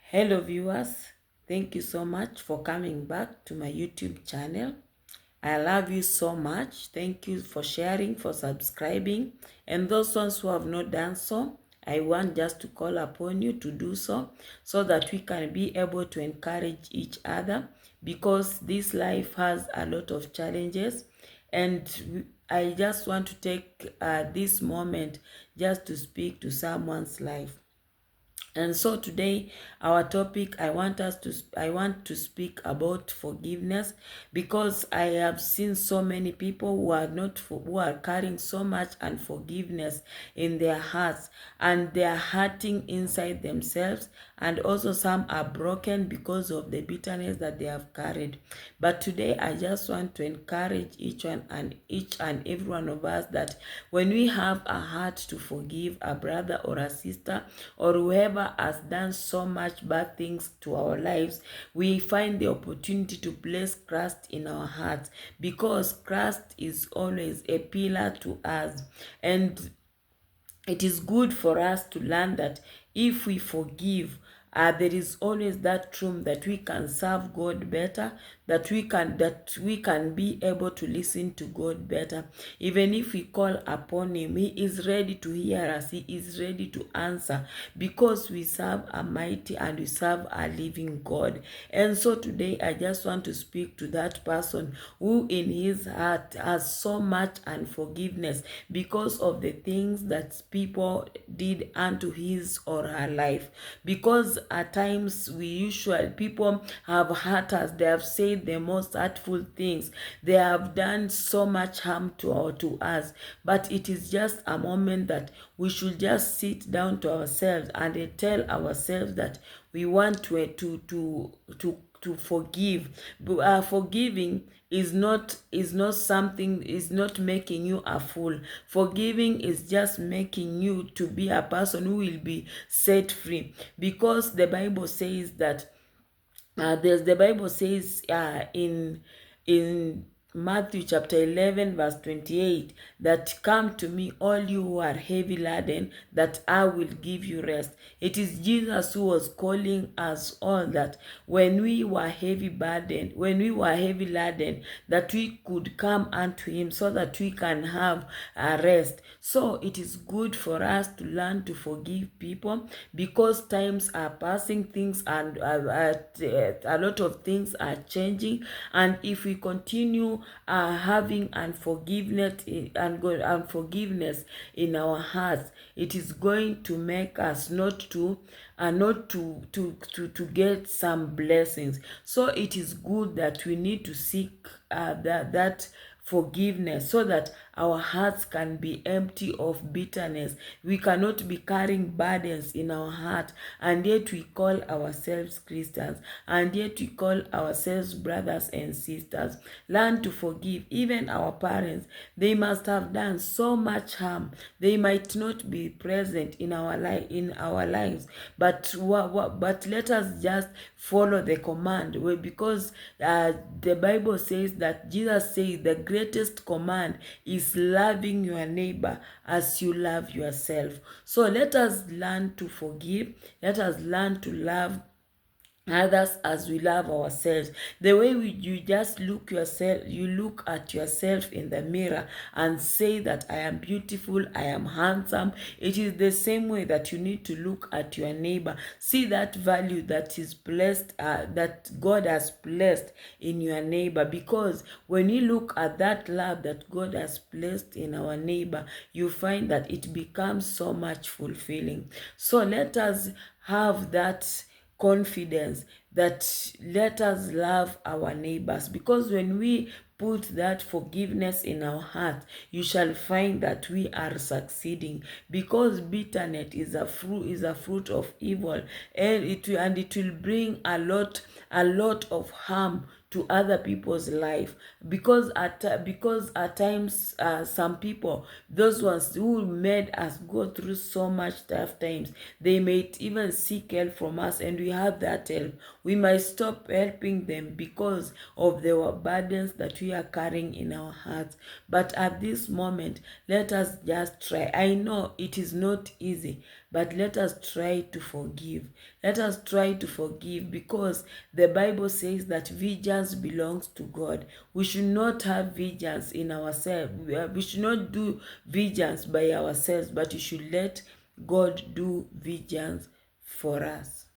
Hello viewers, thank you so much for coming back to my YouTube channel. I love you so much. Thank you for sharing, for subscribing. And those ones who have not done so, I want just to call upon you to do so that we can be able to encourage each other, because this life has a lot of challenges. And I just want to take this moment just to speak to someone's life. And so today, our topic, I want to speak about forgiveness, because I have seen so many people who are carrying so much unforgiveness in their hearts, and they are hurting inside themselves, and also some are broken because of the bitterness that they have carried. But today I just want to encourage each and every one of us that when we have a heart to forgive a brother or a sister, or whoever has done so much bad things to our lives, we find the opportunity to place Christ in our hearts, because Christ is always a pillar to us. And it is good for us to learn that if we forgive, there is always that room that we can serve God better, that we can be able to listen to God better. Even if we call upon Him, He is ready to hear us. He is ready to answer, because we serve a mighty and we serve a living God. And so today I just want to speak to that person who in his heart has so much unforgiveness because of the things that people did unto his or her life. Because at times people have hurt us, they have said the most hurtful things, they have done so much harm to us. But it is just a moment that we should just sit down to ourselves and tell ourselves that we want to forgive. But forgiving is not making you a fool. Forgiving is just making you to be a person who will be set free, because the Bible says that the Bible says in Matthew chapter 11 verse 28, that come to me all you who are heavy laden, that I will give you rest. It is Jesus who was calling us all, that when we were heavy laden, that we could come unto Him so that we can have a rest. So it is good for us to learn to forgive people, because times are passing, things and a lot of things are changing. And if we continue having unforgiveness in our hearts, it is going to make us not to get some blessings. So it is good that we need to seek that forgiveness, so that our hearts can be empty of bitterness. We cannot be carrying burdens in our heart, and yet we call ourselves Christians, and yet we call ourselves brothers and sisters. Learn to forgive. Even our parents, they must have done so much harm. They might not be present in our lives, but let us just follow the command, because the Bible says that Jesus says the greatest command is loving your neighbor as you love yourself. So let us learn to forgive. Let us learn to love others as we love ourselves. The way you just you look at yourself in the mirror and say that I am beautiful, I am handsome. It is the same way that you need to look at your neighbor. See that value that is blessed, that God has blessed in your neighbor. Because when you look at that love that God has placed in our neighbor, you find that it becomes so much fulfilling. So let us have that confidence, that let us love our neighbors, because when we put that forgiveness in our heart, you shall find that we are succeeding. Because bitterness is a fruit of evil, and it will bring a lot of harm to other people's life. Because at times, some people, those ones who made us go through so much tough times, they may even seek help from us, and we have that help. We might stop helping them because of the burdens that we are carrying in our hearts. But at this moment, let us just try. I know it is not easy, but let us try to forgive. Let us try to forgive, because the Bible says that vengeance belongs to God. We should not have vengeance in ourselves. We should not do vengeance by ourselves, but we should let God do vengeance for us.